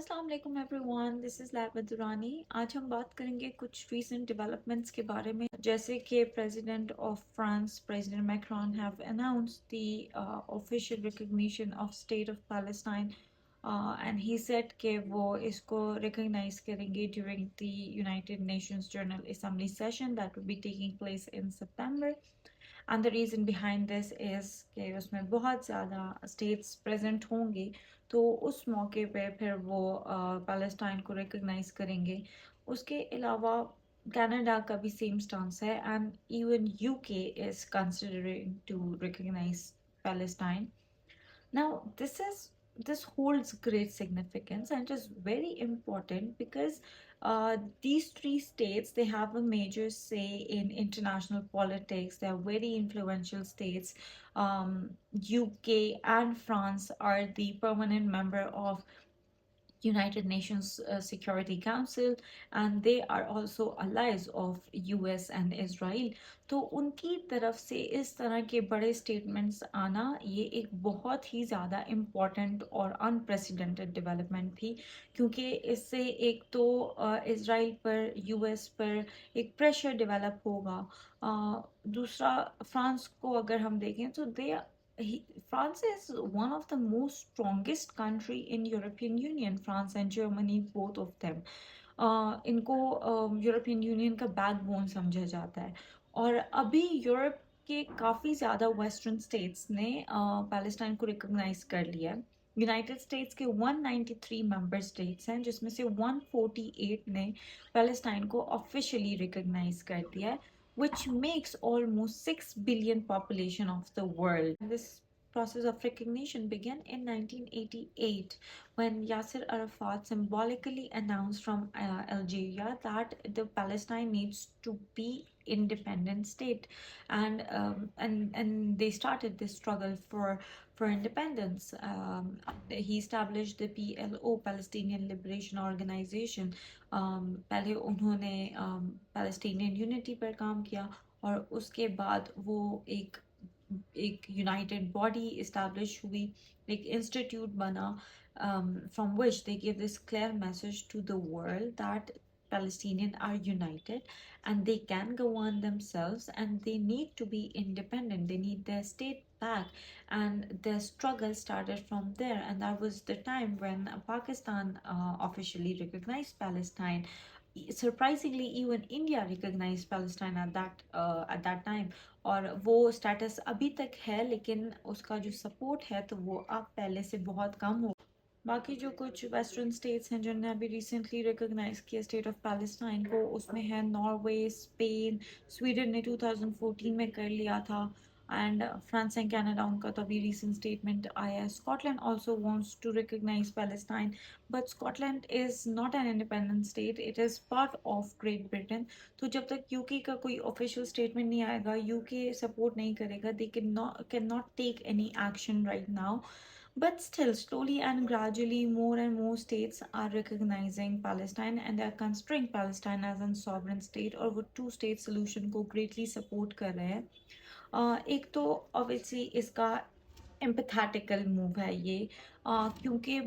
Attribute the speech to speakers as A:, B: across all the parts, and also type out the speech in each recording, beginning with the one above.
A: अस्सलाम वालेकुम everyone, this is Laiba Durrani. आज हम बात करेंगे कुछ रीसेंट डेवलपमेंट्स के बारे में, जैसे कि president of France president Macron have announced the official recognition of state of Palestine and he said कि वो इसको रिकग्नाइज करेंगे during the United Nations general assembly session that will be taking place in September. And the reason behind this is कि उसमें बहुत ज़्यादा states present होंगे, तो उस मौके पे फिर वो पैलेस्टाइन को रिकग्नाइज करेंगे। उसके अलावा कनाडा का भी सेम स्टांस है and even UK is considering to recognise Palestine. Now, this holds great significance and is very important because these three states they have a major say in international politics. They are very influential states. UK and France are the permanent member of United Nations Security Council and they are also allies of US and Israel. तो उनकी तरफ से इस तरह के बड़े statements आना ये एक बहुत ही ज़्यादा इम्पॉर्टेंट और अनप्रेसिडेंटेड डेवलपमेंट थी, क्योंकि इससे एक तो इसराइल पर यूएस पर एक प्रेशर डेवलप होगा। दूसरा, फ्रांस को अगर हम देखें तो France is one of the most strongest country in European Union. France and Germany, both of them. इनको यूरोपियन यूनियन का बैकबोन समझा जाता है। और अभी यूरोप के काफ़ी ज़्यादा वेस्टर्न स्टेट्स ने पैलेस्टाइन को रिकॉग्नाइज कर लिया है। यूनाइटेड स्टेट्स के 193 मेंबर स्टेट्स हैं, जिसमें से 148 ने पैलेस्टाइन को ऑफिशियली रिकॉग्नाइज कर दिया है, which makes almost 6 billion population of the world. This process of recognition began in 1988 when Yasser Arafat symbolically announced from Algeria that the Palestine needs to be independent state, and they started this struggle for independence. He established the PLO, Palestinian Liberation Organization. पहले उन्होंने Palestinian unity पर काम किया और उसके बाद वो एक यूनाइटेड बॉडी इस्टेब्लिश हुई, एक इंस्टीट्यूट बना, from which they give this clear message to the world that Palestinians are united and they can go on themselves and they need to be independent. They need their state back, and their struggle started from there. And that was the time when Pakistan officially recognized Palestine. Surprisingly, even India recognized Palestine at that time. और वो status अभी तक है, लेकिन उसका जो support है तो वो अब पहले से बहुत कम हो। बाकी जो कुछ वेस्टर्न स्टेट्स हैं जिन्होंने अभी रिसेंटली रिकॉग्नाइज किया स्टेट ऑफ पैलेस्टाइन को, उसमें है नॉर्वे, स्पेन, स्वीडन ने 2014 में कर लिया था, एंड फ्रांस एंड कनाडा उनका तो अभी रिसेंट स्टेटमेंट आया है। Scotland also wants to recognise Palestine, but Scotland is not an independent state, it is part of Great Britain. तो जब तक यूके का कोई ऑफिशियल स्टेटमेंट नहीं आएगा, यूके सपोर्ट नहीं करेगा, they can not take any action right now. But still, slowly and gradually, more and more states are recognizing Palestine and they are considering Palestine as a sovereign state, और वो to state solution को greatly support कर रहे हैं। एक तो obviously इसका empathetical move है ये, क्योंकि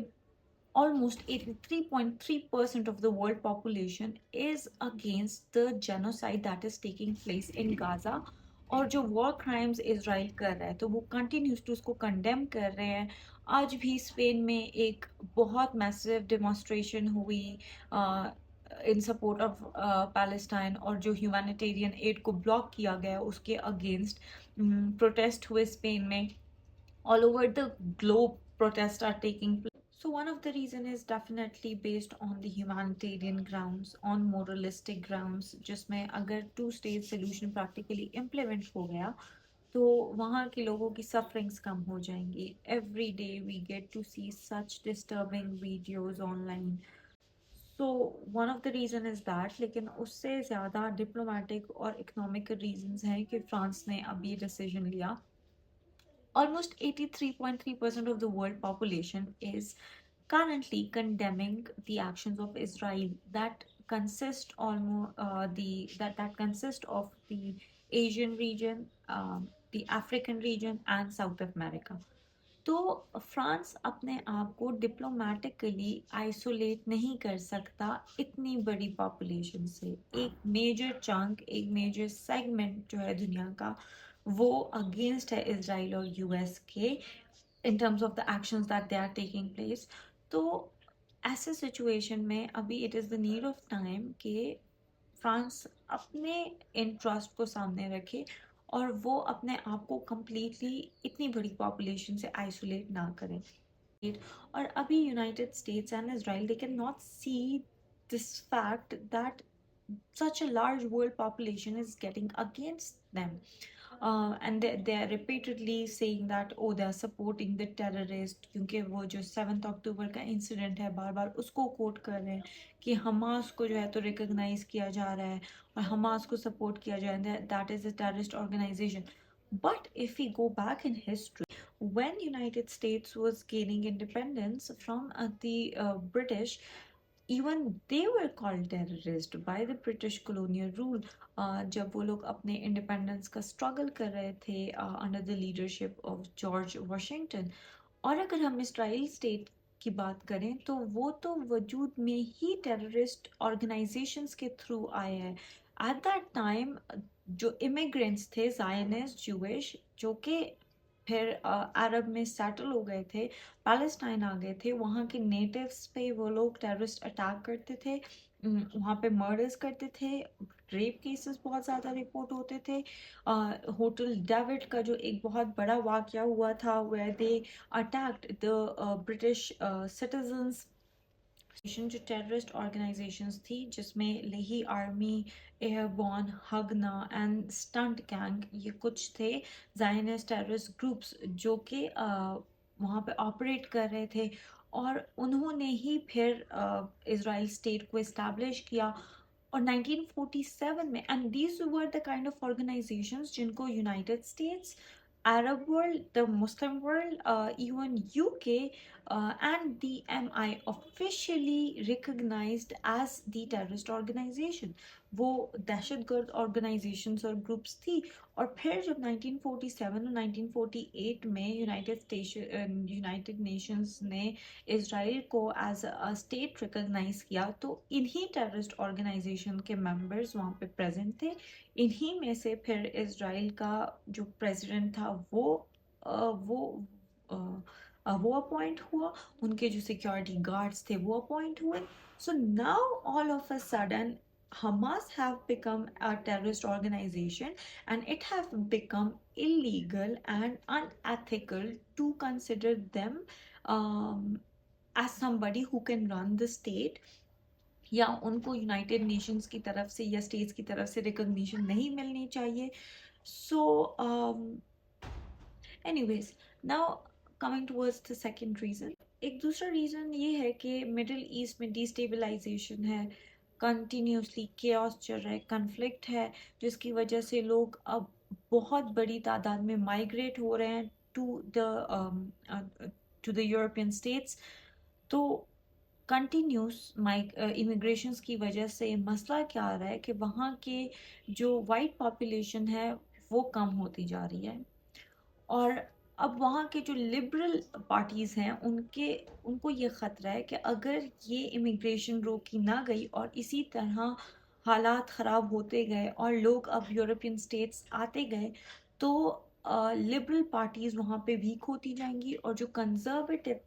A: almost 83.3% of the world population is against the genocide that is taking place in Gaza, और जो वॉर क्राइम्स इसराइल कर रहा है तो वो कंटिन्यूस टू उसको कंडेम कर रहे हैं। आज भी स्पेन में एक बहुत मैसिव डेमोन्स्ट्रेशन हुई इन सपोर्ट ऑफ पैलेस्टाइन, और जो ह्यूमैनिटेरियन एड को ब्लॉक किया गया उसके अगेंस्ट प्रोटेस्ट हुए स्पेन में। All over the globe protest are taking place. So one of the reason is definitely based on the humanitarian grounds, on moralistic grounds, जिसमें अगर two state solution practically implement हो गया तो वहाँ के लोगों की सफरिंग्स कम हो जाएंगी। Every day we get to see such disturbing videos online. So one of the reason is that, लेकिन उससे ज़्यादा डिप्लोमेटिक और इकोनॉमिक रीजंस हैं कि फ्रांस ने अभी डिसीजन लिया। Almost 83.3% of the world population is currently condemning the actions of Israel that consist almost that consist of the Asian region, the African region, and South America. तो France अपने आप को diplomatically isolate नहीं कर सकता इतनी बड़ी पॉपुलेशन से। एक मेजर चंक, एक मेजर सेगमेंट जो है दुनिया का, वो अगेंस्ट है इसराइल और यूएस के in terms of the actions that they are taking place. तो ऐसे सिचुएशन में अभी it is the need of time कि फ्रांस अपने इंटरेस्ट को सामने रखे और वो अपने आप को completely इतनी बड़ी पॉपुलेशन से आइसोलेट ना करें। और अभी United States and Israel they can not see this fact that such a large world population is getting against them. And they are repeatedly saying that oh they are supporting the terrorist, क्योंकि वो जो 7 अक्टूबर का incident है बार बार उसको coat कर रहे हैं कि हमास को जो है तो रिकॉग्नाइज किया जा रहा है और हमास को सपोर्ट किया जा रहा है, that is a terrorist organisation. But if we go back in history, when United States was gaining independence from the British, even they were called terrorist by the British colonial rule. जब वो लोग अपने independence का struggle कर रहे थे under the leadership of George Washington. और अगर हम इसराइल स्टेट की बात करें तो वो तो वजूद में ही टेररिस्ट ऑर्गेनाइजेशंस के थ्रू आए हैं. एट दैट टाइम जो इमिग्रेंट्स थे जायनिस्ट ज्यूइश, जो कि फिर अरब में सेटल हो गए थे, पैलेस्टाइन आ गए थे, वहाँ के नेटिव्स पे वो लोग टेररिस्ट अटैक करते थे, वहाँ पे मर्डर्स करते थे, रेप केसेस बहुत ज़्यादा रिपोर्ट होते थे. होटल डेविड का जो एक बहुत बड़ा वाकया हुआ था where they attacked the British citizens. जो टेररिस्ट ऑर्गेनाइजेशंस थी जिसमें Lehi army, airborne, Haganah and Stern gang, ये कुछ थे जायनिस्ट टेररिस्ट ग्रुप्स जो कि वहाँ पे ऑपरेट कर रहे थे. और उन्होंने ही फिर इजराइल स्टेट को इस्टेब्लिश किया और 1947 में. And these were the kind of organisations जिनको United States, Arab world, the Muslim world, even UK and DMI officially recognized as the terrorist organization. वो दहशतगर्द organizations और groups थी. और फिर जब 1947 और 1948 में यूनाइटेड नेशंस ने इसराइल को एज अ स्टेट रिकॉग्नाइज किया तो इन्हीं टेररिस्ट ऑर्गेनाइजेशन के मेंबर्स वहाँ पे प्रेजेंट थे. इन्हीं में से फिर इसराइल का जो प्रेसिडेंट था वो अपॉइंट हुआ, उनके जो सिक्योरिटी गार्ड्स थे वो अपॉइंट हुए. So now all of a sudden Hamas have become a terrorist organization, and it have become illegal and unethical to consider them um, as somebody who can run the state. या उनको United Nations की तरफ से या states की तरफ से recognition नहीं मिलनी चाहिए. So anyways, now coming towards the second reason. एक दूसरा रीजन ये है कि मिडिल ईस्ट में डिस्टेबलाइजेशन है, कंटिन्यूसली केओस चल रहा है, कन्फ्लिक्ट है, जिसकी वजह से लोग अब बहुत बड़ी तादाद में माइग्रेट हो रहे हैं टू द यूरोपियन स्टेट्स. तो कंटिन्यूस इमिग्रेशंस की वजह से मसला क्या आ रहा है कि वहाँ के जो वाइट पॉपुलेशन है वो कम होती जा रही है. और अब वहाँ के जो लिबरल पार्टीज़ हैं उनको ये ख़तरा है कि अगर ये इमिग्रेशन रोकी ना गई और इसी तरह हालात ख़राब होते गए और लोग अब यूरोपियन स्टेट्स आते गए तो लिबरल पार्टीज़ वहाँ पे वीक होती जाएंगी और जो कंजर्वेटिव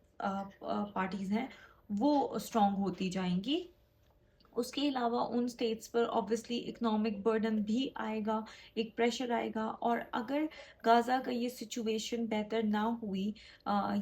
A: पार्टीज़ हैं वो स्ट्रॉन्ग होती जाएंगी. उसके अलावा उन स्टेट्स पर ऑब्वियसली इकोनॉमिक बर्डन भी आएगा, एक प्रेशर आएगा. और अगर गाज़ा का ये सिचुएशन बेहतर ना हुई,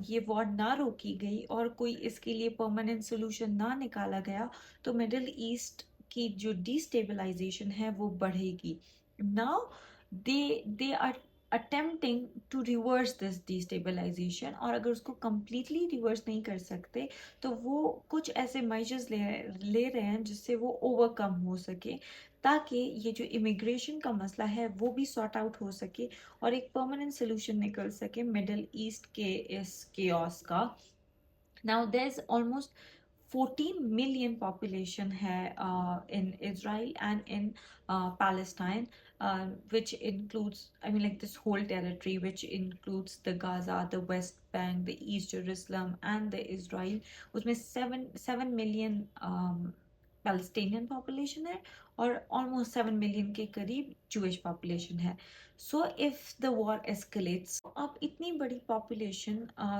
A: ये वॉर ना रोकी गई और कोई इसके लिए परमानेंट सोल्यूशन ना निकाला गया तो मिडिल ईस्ट की जो डिस्टेबलाइजेशन है वो बढ़ेगी. Now they are attempting to reverse this destabilisation. और अगर उसको कम्प्लीटली रिवर्स नहीं कर सकते तो वो कुछ ऐसे मेजर्स ले रहे हैं जिससे वो ओवरकम हो सके, ताकि ये जो इमिग्रेशन का मसला है वो भी सॉर्ट आउट हो सके और एक परमानेंट सोल्यूशन निकल सके मिडल ईस्ट के इस केओस का. Now there is almost 14 million population है in Israel and in Palestine, which includes, I mean, like this whole territory, which includes the Gaza, the West Bank, the East Jerusalem, and the Israel. उसमें 7 million Palestinian population है और almost 7 million के करीब Jewish population है. So if the war escalates, अब इतनी बड़ी population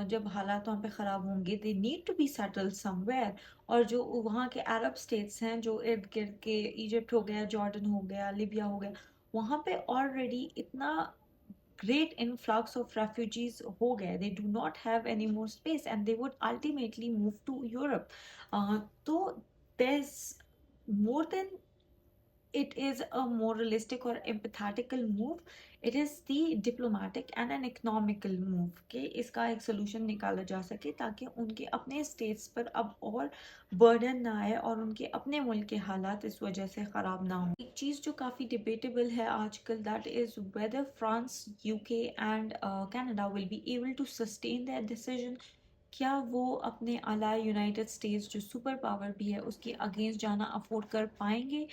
A: जब हालात वहाँ पे ख़राब होंगे, they need to be settled somewhere. और जो वहाँ के अरब स्टेट्स हैं, जो इर्द गिर्द के, इजिप्ट हो गया, जॉर्डन हो गया, लिबिया हो गया, वहाँ पे ऑलरेडी इतना great influx of refugees हो गए, they do not have any more space and they would ultimately move to Europe. तो there's more than it is a moralistic or empathetical move, it is the diplomatic and an economical move कि इसका एक solution निकाला जा सके ताकि उनके अपने states पर अब और burden ना आए और उनके अपने मुल्क के हालात इस वजह से ख़राब ना हो. एक चीज़ जो काफ़ी debatable है आजकल, that is whether France, UK and Canada will be able to sustain their decision. क्या वो अपने अलाय यूनाइटेड स्टेट्स जो सुपर पावर भी है उसके अगेंस्ट जाना अफोर्ड कर पाएंगे.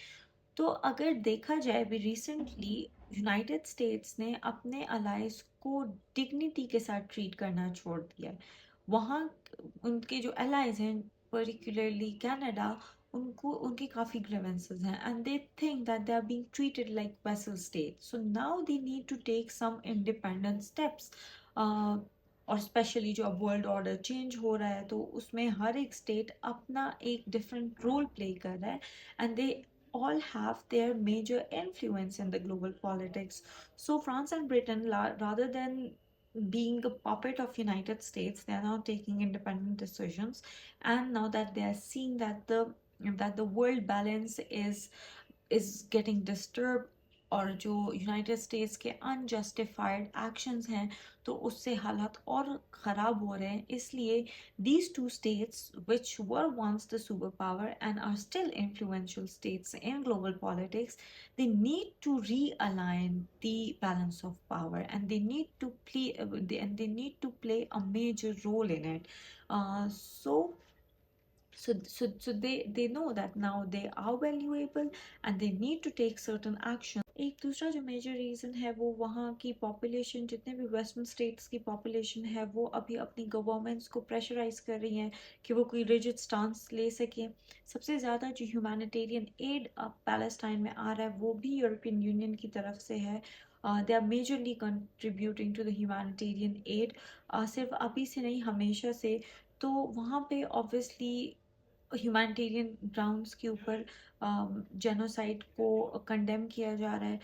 A: तो अगर देखा जाए भी रिसेंटली यूनाइटेड स्टेट्स ने अपने अलाइज को डिग्निटी के साथ ट्रीट करना छोड़ दिया है. वहाँ उनके जो अलाइज हैं, पर्टिकुलरली कनाडा, उनको उनके काफ़ी ग्रीवेंसेस हैं and they think that they are being treated like vassal state. So now they need to take some independent steps. और स्पेशली जो अब वर्ल्ड ऑर्डर चेंज हो रहा है तो उसमें हर एक स्टेट अपना एक डिफरेंट रोल प्ले कर रहा है and they all have their major influence in the global politics. So France and Britain, rather than being a puppet of United States, they are now taking independent decisions. And now that they are seeing that the world balance is getting disturbed और जो United states के unjustified actions हैं तो उससे हालात और ख़राब हो रहे हैं. इसलिए these two states which were once the superpower and are still influential states in global politics, they need to realign the balance of power and they need to play a major role in it. So they know that now they are valuable and they need to take certain action. एक दूसरा जो major reason है वो वहाँ की population, जितने भी western states की पॉपुलेशन है वो अभी अपनी गवर्नमेंट्स को प्रेशराइज कर रही हैं कि वो कोई रिजिड स्टांस ले सकें. सबसे ज़्यादा जो ह्यूमैनिटेरियन एड अब पैलेस्टाइन में आ रहा है वो भी यूरोपियन यूनियन की तरफ से है. They are majorly contributing to the humanitarian aid, सिर्फ अभी से नहीं हमेशा से. तो वहाँ पे ऑब्वियसली ह्यूमैनिटेरियन ग्राउंड्स के ऊपर जेनोसाइड को कंडेम किया जा रहा है,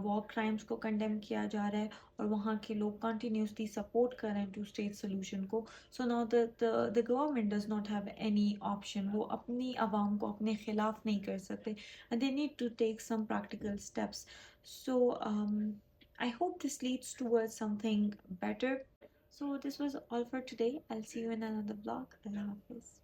A: वॉर क्राइम्स को कंडेम किया जा रहा है और वहाँ के लोग कंटिन्यूसली सपोर्ट कर रहे हैं टू स्टेट सोल्यूशन को. So now the government does not have any option. वो अपनी आवाम को अपने खिलाफ नहीं कर सकते and they need to take some practical steps. So I hope this leads towards something better. So this was all for today. I'll see you in another vlog. Allah Hafiz.